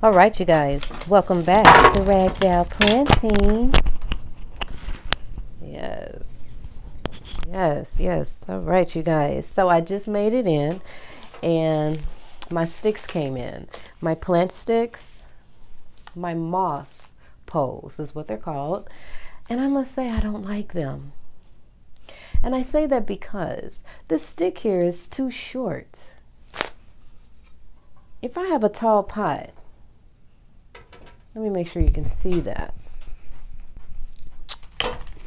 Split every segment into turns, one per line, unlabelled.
All right, you guys, welcome back to Ragdoll Planting. Yes, yes. All right, you guys. So I just made it in, and my sticks came in. My plant sticks, my moss poles is what they're called. And I must say, I don't like them. And I say that because this stick here is too short. If I have a tall pot, let me make sure you can see that.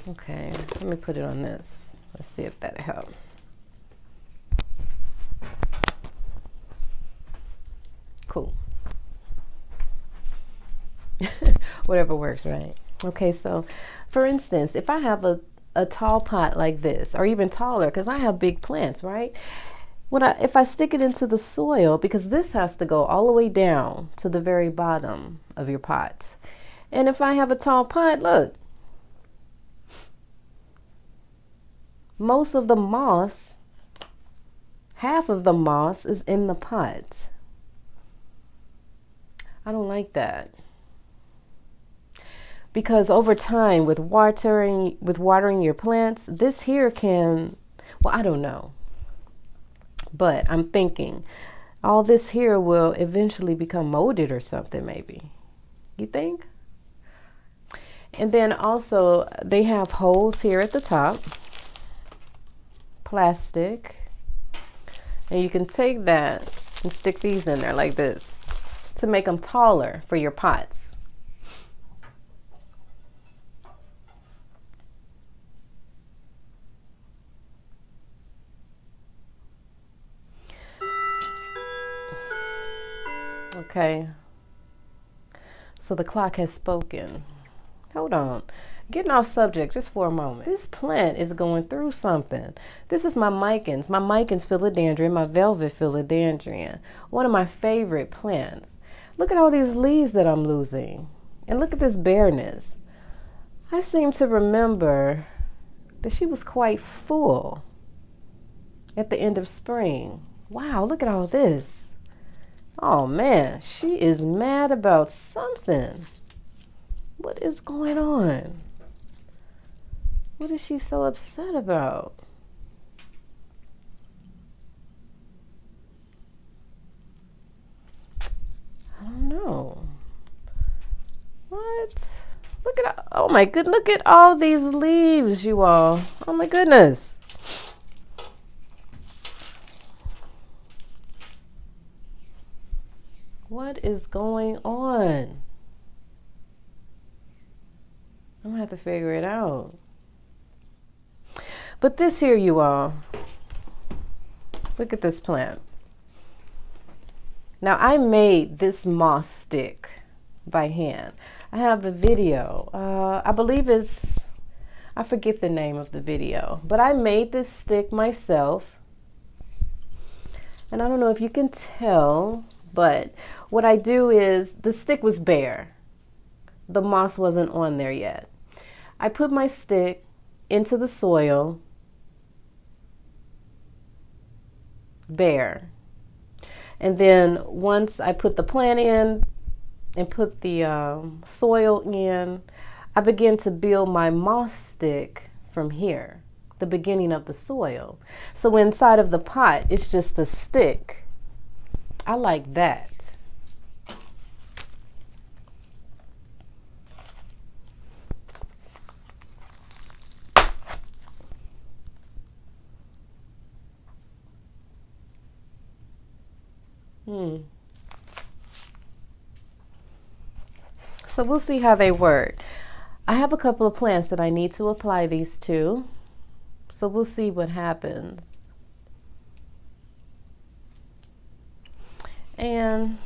Okay, let me put it on this. Let's see if that'll help. Cool. Whatever works, right? Okay, so for instance, if I have a tall pot like this, or even taller, because I have big plants, right? If I stick it into the soil, because this has to go all the way down to the very bottom of your pot. And if I have a tall pot, look, most of the moss, half of the moss is in the pot. I don't like that. Because over time, with watering your plants, this here can, well, I don't know. But I'm thinking all this here will eventually become molded or something, maybe. You think? And then also they have holes here at the top, plastic, and you can take that and stick these in there like this to make them taller for your pots. Okay, so the clock has spoken. Hold on. Getting off subject just for a moment. This plant is going through something. This is my micans philodendron, my velvet philodendron. One of my favorite plants. Look at all these leaves that I'm losing. And look at this bareness. I seem to remember that she was quite full at the end of spring. Wow, look at all this. Oh man, she is mad about something. What is going on? What is she so upset about? I don't know. What? Look at, oh my goodness, look at all these leaves, you all. Oh my goodness. What is going on? I'm gonna have to figure it out. But this here, you all, look at this plant. Now I made this moss stick by hand. I have a video. I believe I forget the name of the video, but I made this stick myself. And I don't know if you can tell, but what I do is the stick was bare. The moss wasn't on there yet. I put my stick into the soil, bare. And then once I put the plant in and put the soil in, I began to build my moss stick from here, the beginning of the soil. So inside of the pot, it's just a stick. I like that. So we'll see how they work. I have a couple of plants that I need to apply these to. So we'll see what happens. And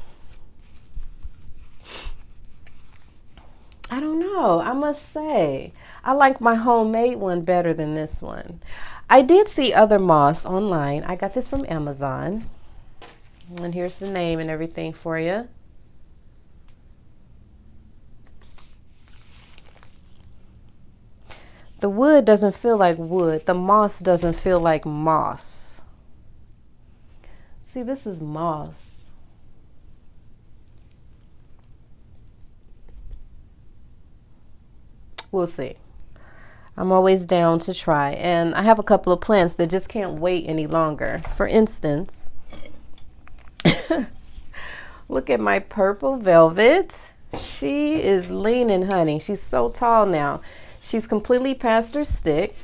I don't know, I must say, I like my homemade one better than this one. I did see other moss online. I got this from Amazon. And here's the name and everything for you. The wood doesn't feel like wood. The moss doesn't feel like moss. See, this is moss. We'll see. I'm always down to try. And I have a couple of plants that just can't wait any longer. For instance, look at my purple velvet. She is leaning, honey. She's so tall now. She's completely past her stick.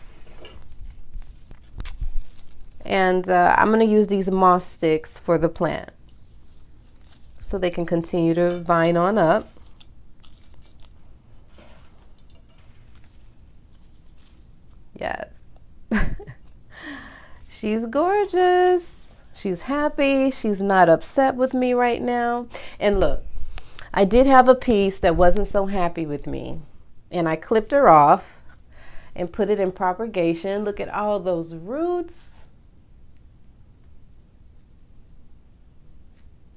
And I'm going to use these moss sticks for the plant so they can continue to vine on up. Yes. She's gorgeous. She's happy. She's not upset with me right now. And look, I did have a piece that wasn't so happy with me, and I clipped her off and put it in propagation. Look at all those roots.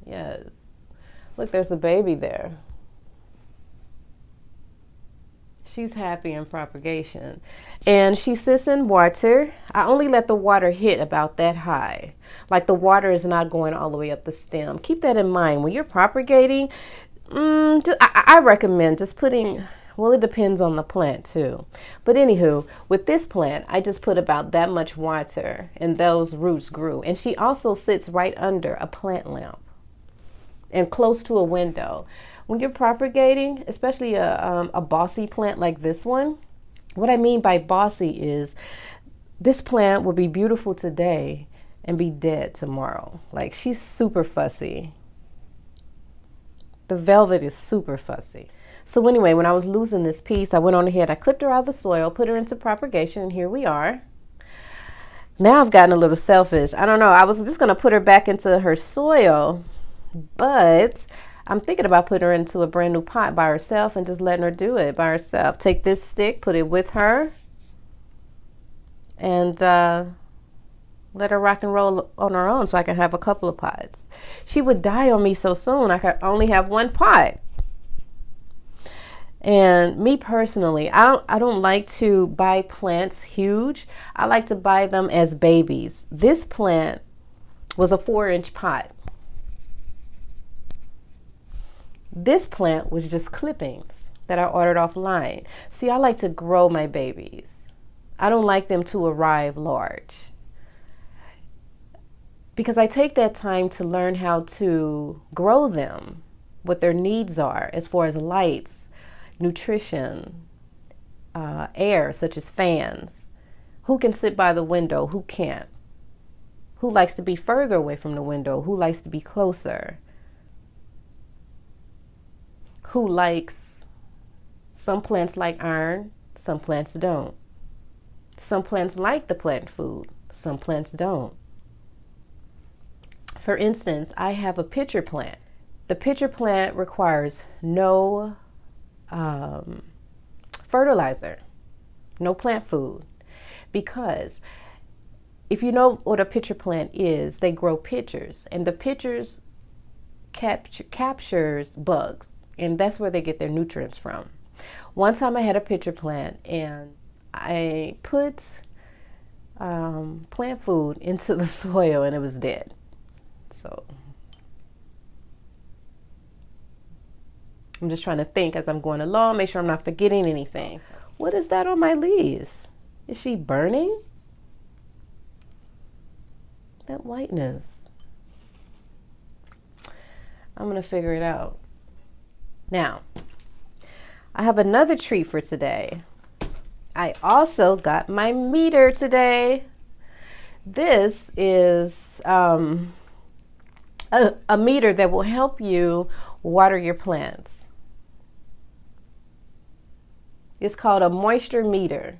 Yes. Look, there's a baby there. She's happy in propagation. And she sits in water. I only let the water hit about that high. Like the water is not going all the way up the stem. Keep that in mind. When you're propagating, I recommend just putting, well, it depends on the plant too. But anywho, with this plant, I just put about that much water and those roots grew. And she also sits right under a plant lamp and close to a window. When you're propagating, especially a bossy plant like this one, what I mean by bossy is this plant will be beautiful today and be dead tomorrow. Like, she's super fussy. The velvet is super fussy. So anyway, when I was losing this piece, I went on ahead, I clipped her out of the soil, put her into propagation, and here we are. Now I've gotten a little selfish. I don't know, I was just gonna put her back into her soil, but I'm thinking about putting her into a brand new pot by herself and just letting her do it by herself. Take this stick, put it with her, and let her rock and roll on her own so I can have a couple of pots. She would die on me so soon. I could only have one pot. And me personally, I don't like to buy plants huge. I like to buy them as babies. This plant was a 4-inch pot. This plant was just clippings that I ordered offline. See, I like to grow my babies. I don't like them to arrive large, because I take that time to learn how to grow them, what their needs are as far as lights, nutrition, air, such as fans. Who can sit by the window? Who can't? Who likes to be further away from the window? Who likes to be closer? Who likes, some plants like iron, some plants don't. Some plants like the plant food, some plants don't. For instance, I have a pitcher plant. The pitcher plant requires no fertilizer, no plant food, because if you know what a pitcher plant is, they grow pitchers, and the pitchers captures bugs. And that's where they get their nutrients from. One time I had a pitcher plant and I put plant food into the soil and it was dead. So I'm just trying to think as I'm going along, make sure I'm not forgetting anything. What is that on my leaves? Is she burning? That whiteness. I'm going to figure it out. Now, I have another treat for today. I also got my meter today. This is a meter that will help you water your plants. It's called a moisture meter.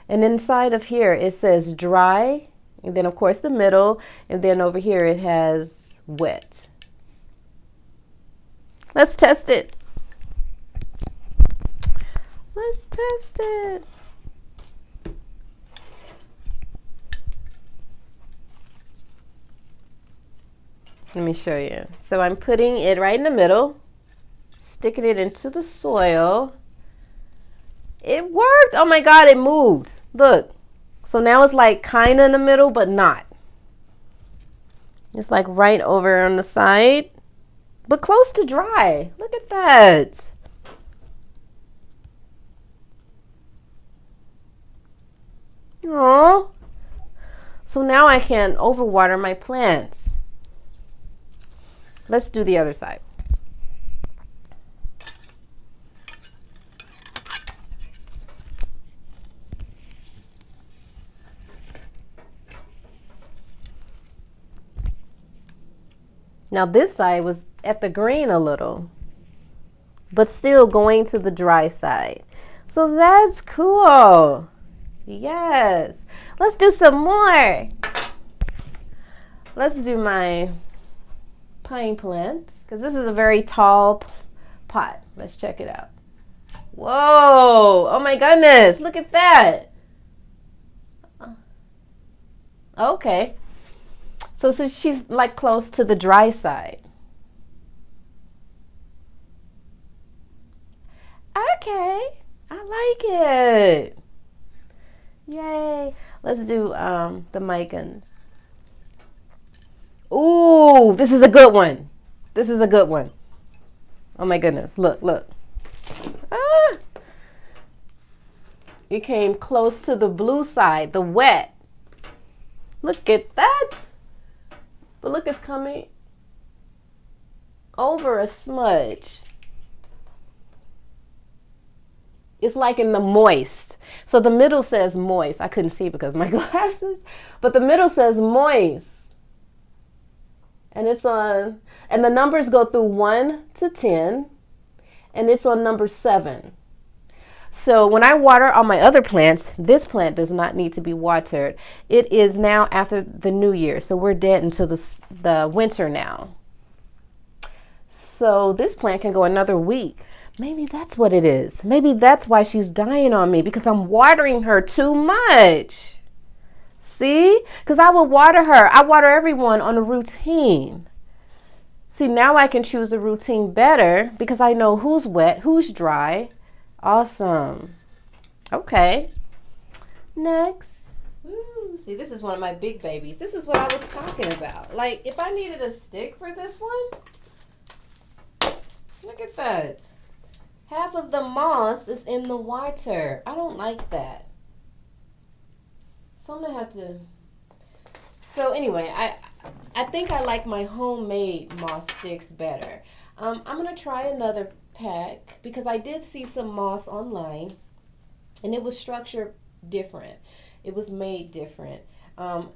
And inside of here it says dry, and then of course the middle, and then over here it has wet. Let's test it. Let's test it. Let me show you. So I'm putting it right in the middle, sticking it into the soil. It worked. Oh my God, it moved. Look. So now it's like kind of in the middle, but not. It's like right over on the side, but close to dry. Look at that. Aww. So now I can overwater my plants. Let's do the other side. Now this side was at the green a little, but still going to the dry side. So that's cool. Yes. Let's do some more. Let's do my pine plants, because this is a very tall pot. Let's check it out. Whoa. Oh my goodness. Look at that. Okay. So she's like close to the dry side. Okay. I like it. Yay. Let's do the Micans. Ooh, this is a good one. This is a good one. Oh my goodness. Look, look. Ah. It came close to the blue side, the wet. Look at that. But look, it's coming over a smudge. It's like in the moist. So the middle says moist. I couldn't see because of my glasses. But the middle says moist. And it's on, and the numbers go through 1 to 10. And it's on number 7. So when I water on my other plants, this plant does not need to be watered. It is now after the new year. So we're dead into the winter now. So this plant can go another week. Maybe that's what it is. Maybe that's why she's dying on me, because I'm watering her too much. See? Because I will water her. I water everyone on a routine. See, now I can choose a routine better because I know who's wet, who's dry. Awesome. Okay. Next. Ooh, see, this is one of my big babies. This is what I was talking about. Like, if I needed a stick for this one, look at that. Half of the moss is in the water. I don't like that. So I'm gonna have to. So anyway, I think I like my homemade moss sticks better. I'm gonna try another pack because I did see some moss online, and it was structured different. It was made different.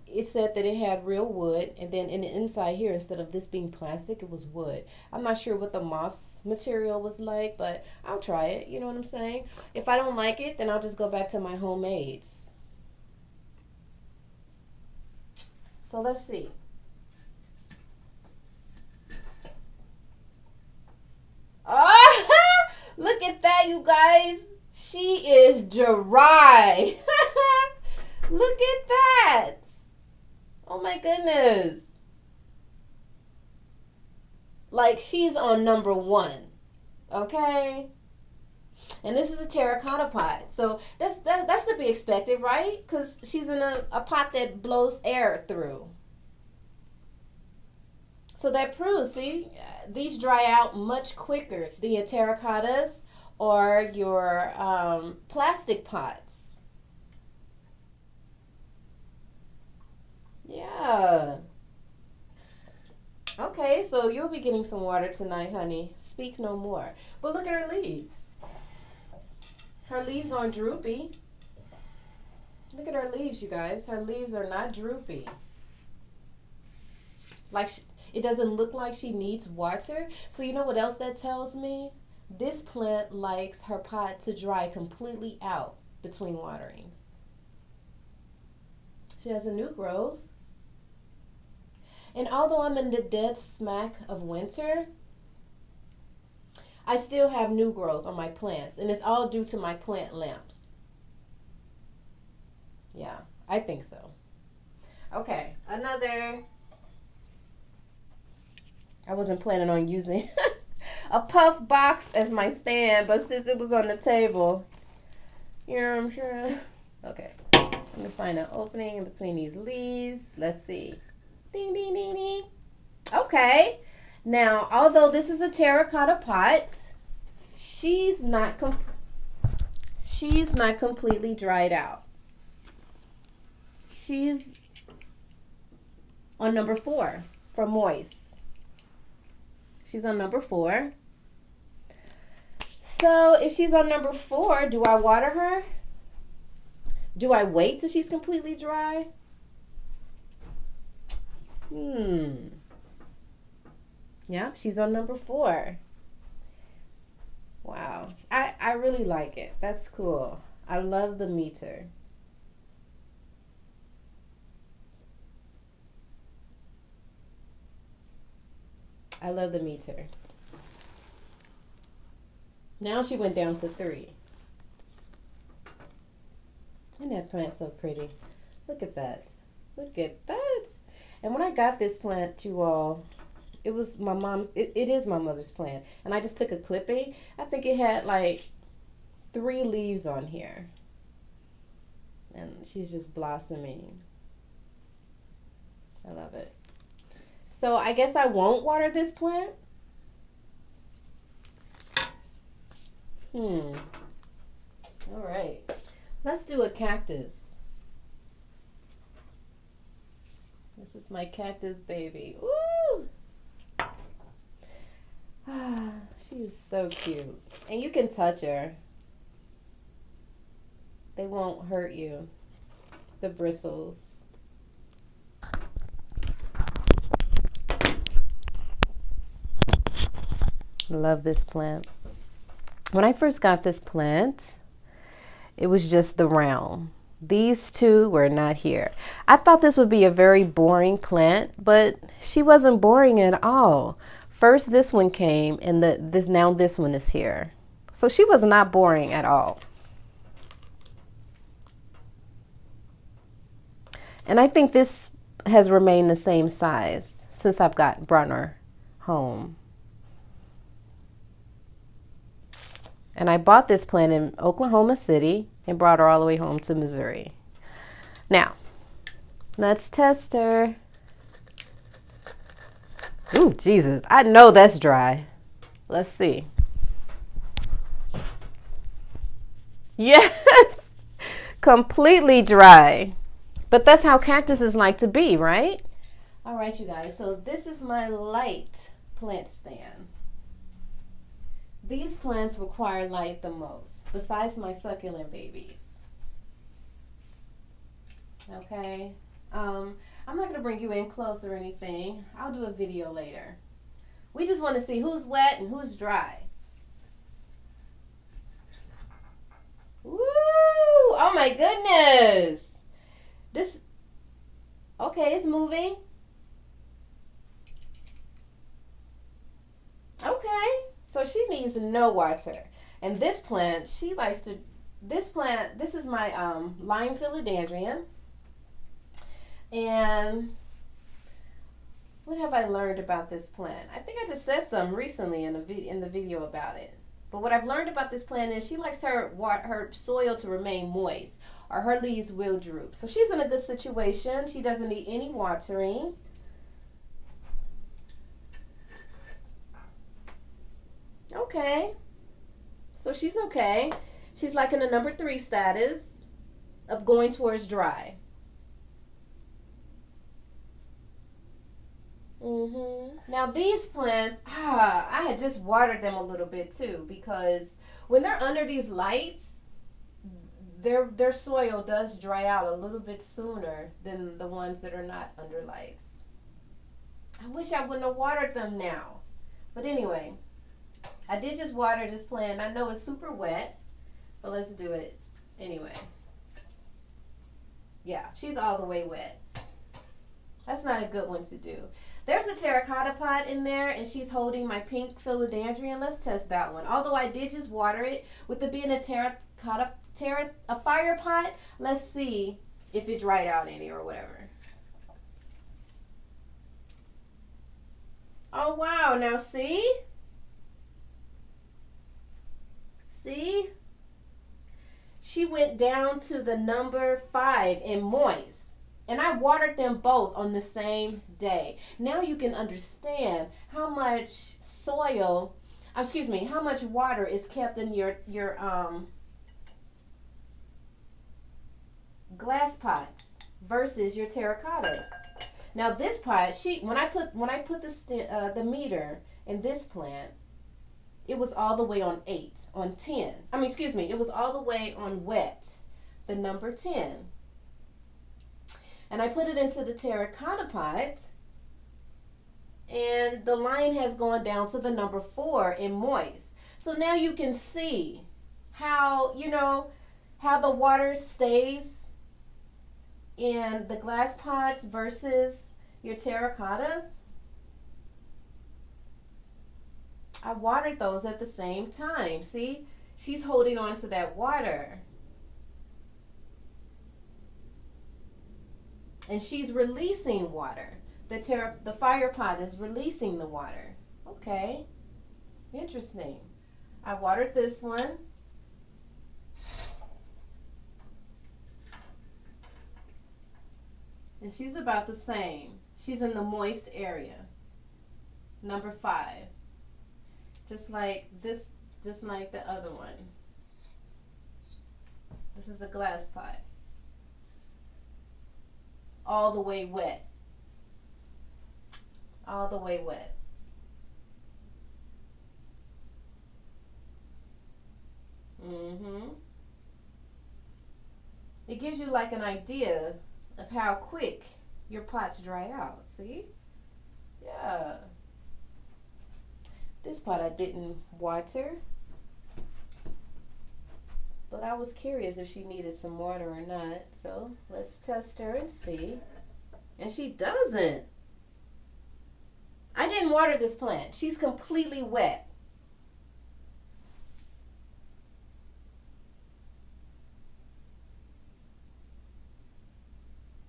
It said that it had real wood, and then in the inside here, instead of this being plastic, it was wood. I'm not sure what the moss material was like, but I'll try it. You know what I'm saying? If I don't like it, then I'll just go back to my homemades. So let's see. Oh, look at that, you guys. She is dry. Look at that. Oh my goodness. Like, she's on number 1. Okay? And this is a terracotta pot. So that's to be expected, right? Because she's in a pot that blows air through. So that proves, see, these dry out much quicker. The terracottas or your plastic pots. Yeah. Okay, so you'll be getting some water tonight, honey. Speak no more. But look at her leaves. Her leaves aren't droopy. Look at her leaves, you guys. Her leaves are not droopy. Like, it doesn't look like she needs water. So you know what else that tells me? This plant likes her pot to dry completely out between waterings. She has a new growth. And although I'm in the dead smack of winter, I still have new growth on my plants. And it's all due to my plant lamps. Yeah, I think so. Okay, another. I wasn't planning on using a puff box as my stand, but since it was on the table, you know what I'm sure. Okay, let me find an opening in between these leaves. Let's see. Ding, ding, ding, ding. Okay. Now, although this is a terracotta pot, she's not completely dried out. she's on number 4 for moist. She's on number 4. So if she's on number 4, do I water her? Do I wait till she's completely dry? Yeah, she's on number 4. Wow. I really like it. That's cool. I love the meter. I love the meter. Now she went down to 3. Isn't that plant so pretty? Look at that. Look at that. And when I got this plant, you all, it was my mom's, it is my mother's plant. And I just took a clipping. I think it had like 3 leaves on here. And she's just blossoming. I love it. So I guess I won't water this plant. All right. Let's do a cactus. This is my cactus baby. Woo! She is so cute. And you can touch her. They won't hurt you. The bristles. Love this plant. When I first got this plant, it was just the round. These 2 were not here. I thought this would be a very boring plant, but she wasn't boring at all. First this one came, and now this one is here. So she was not boring at all. And I think this has remained the same size since I've brought her home. And I bought this plant in Oklahoma City and brought her all the way home to Missouri. Now, let's test her. Ooh, Jesus. I know that's dry. Let's see. Yes! Completely dry. But that's how cactuses like to be, right? All right, you guys. So this is my light plant stand. These plants require light the most, besides my succulent babies. Okay? I'm not going to bring you in close or anything. I'll do a video later. We just want to see who's wet and who's dry. Woo! Oh my goodness! Okay, it's moving. Okay. So she needs no water. And this plant, this is my lime philodendron. And what have I learned about this plant? I think I just said some recently in the video about it. But what I've learned about this plant is she likes her soil to remain moist, or her leaves will droop. So she's in a good situation. She doesn't need any watering. Okay, so she's okay. She's like in a number 3 status of going towards dry. Now these plants, I had just watered them a little bit too, because when they're under these lights, their soil does dry out a little bit sooner than the ones that are not under lights. I wish I wouldn't have watered them now. But anyway, I did just water this plant. I know it's super wet, but let's do it anyway. Yeah, she's all the way wet. That's not a good one to do. There's a terracotta pot in there, and she's holding my pink philodendron. Let's test that one. Although I did just water it, with it being a fire pot, let's see if it dried out any or whatever. Oh, wow. Now, see? See? She went down to the number 5 in moist. And I watered them both on the same day. Now you can understand how much how much water is kept in your glass pots. versus your terracottas. Now this pot, when I put the meter in this plant, it was all the way on 8, on 10. It was all the way on wet, the number 10. And I put it into the terracotta pot, and the line has gone down to the number 4 in moist. So now you can see how, how the water stays in the glass pots versus your terracottas. I watered those at the same time. See, she's holding on to that water. And she's releasing water. The fire pot is releasing the water. Okay, interesting. I watered this one. And she's about the same. She's in the moist area. Number 5. Just like the other one. This is a glass pot. All the way wet. All the way wet. It gives you like an idea of how quick your pots dry out. See? Yeah. This pot I didn't water, but I was curious if she needed some water or not. So let's test her and see. And she doesn't. I didn't water this plant. She's completely wet.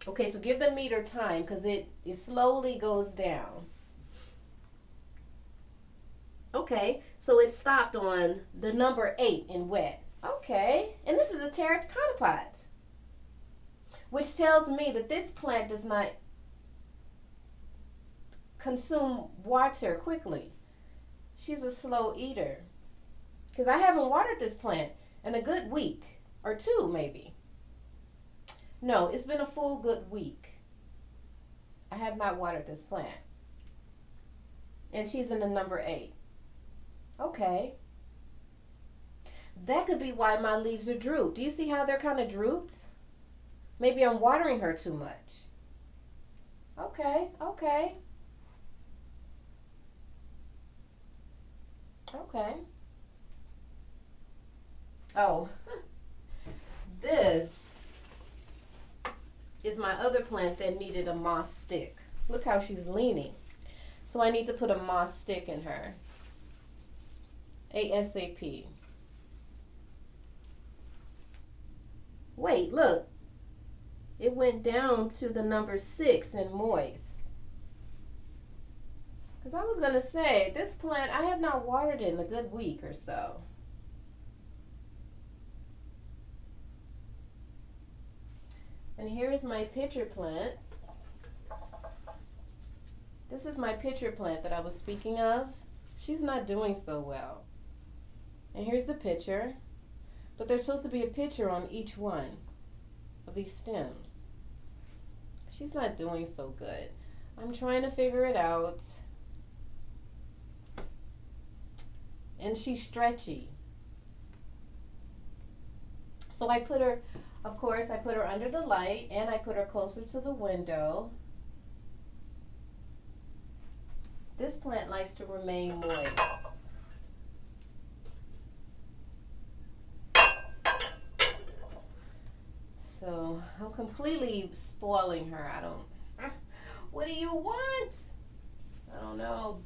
Okay, so give the meter time because it slowly goes down. Okay, so it stopped on the number 8 in wet. Okay, and this is a terracotta pot, which tells me that this plant does not consume water quickly. She's a slow eater. Because I haven't watered this plant in a good week or 2 maybe. No, it's been a full good week. I have not watered this plant. And she's in the number 8. Okay. That could be why my leaves are drooped. Do you see how they're kind of drooped? Maybe I'm watering her too much. Okay, okay. Okay. Oh, this is my other plant that needed a moss stick. Look how she's leaning. So I need to put a moss stick in her. ASAP. Wait, look. It went down to the number 6 in moist. Because I was going to say, this plant, I have not watered it in a good week or so. And here's my pitcher plant. This is my pitcher plant that I was speaking of. She's not doing so well. And here's the pitcher. But there's supposed to be a pitcher on each one of these stems. She's not doing so good. I'm trying to figure it out. And she's stretchy. So I put her, of course, I put her under the light and I put her closer to the window. This plant likes to remain moist. So I'm completely spoiling her. What do you want? I don't know.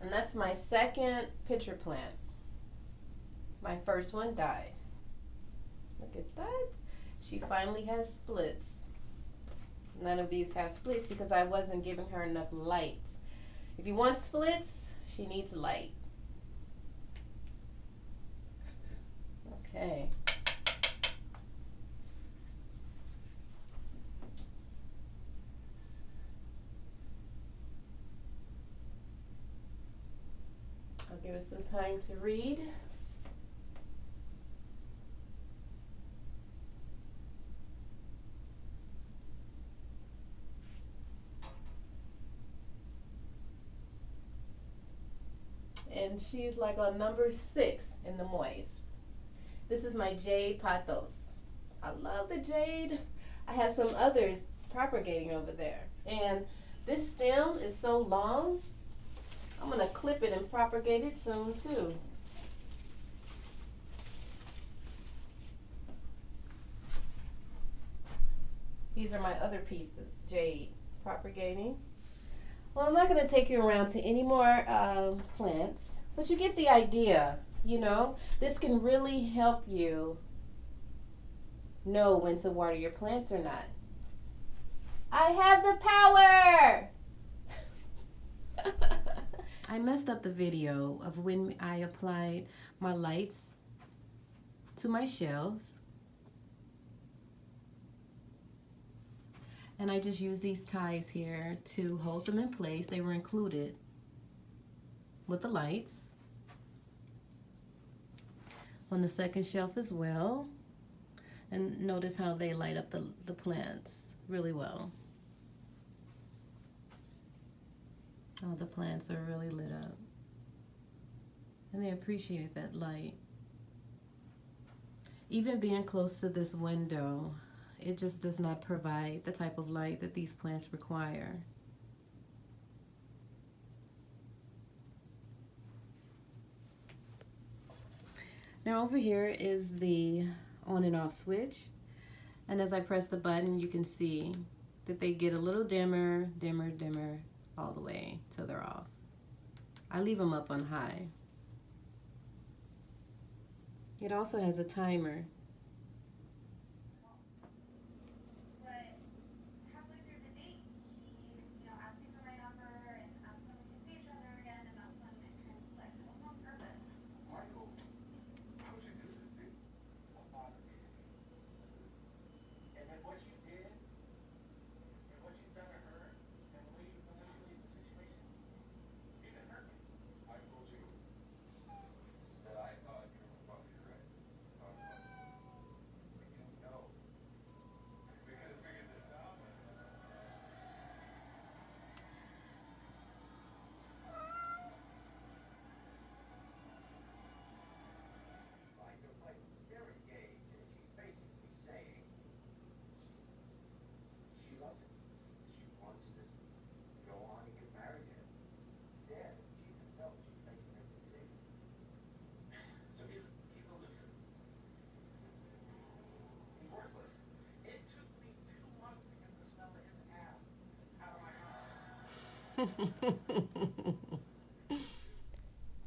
And that's my second pitcher plant. My first one died. Look at that. She finally has splits. None of these have splits because I wasn't giving her enough light. If you want splits, she needs light. Okay. I'll give it some time to read. and she's like on number 6 in the moist. This is my jade pothos. I love the jade. I have some others propagating over there. And this stem is so long, I'm going to clip it and propagate it soon too. These are my other pieces, jade, propagating. Well, I'm not going to take you around to any more plants, but you get the idea, you know. This can really help you know when to water your plants or not. I have the power! I messed up the video of when I applied my lights to my shelves. And I just used these ties here to hold them in place. They were included with the lights on the second shelf as well. And notice how they light up the plants really well. Oh, the plants are really lit up. And they appreciate that light. Even being close to this window, it just does not provide the type of light that these plants require. Now over here is the on and off switch. And as I press the button, you can see that they get a little dimmer, dimmer, dimmer, all the way till they're off. I leave them up on high. It also has a timer.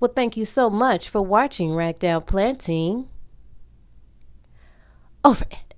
Well, thank you so much for watching Ragdoll Planting. Over it.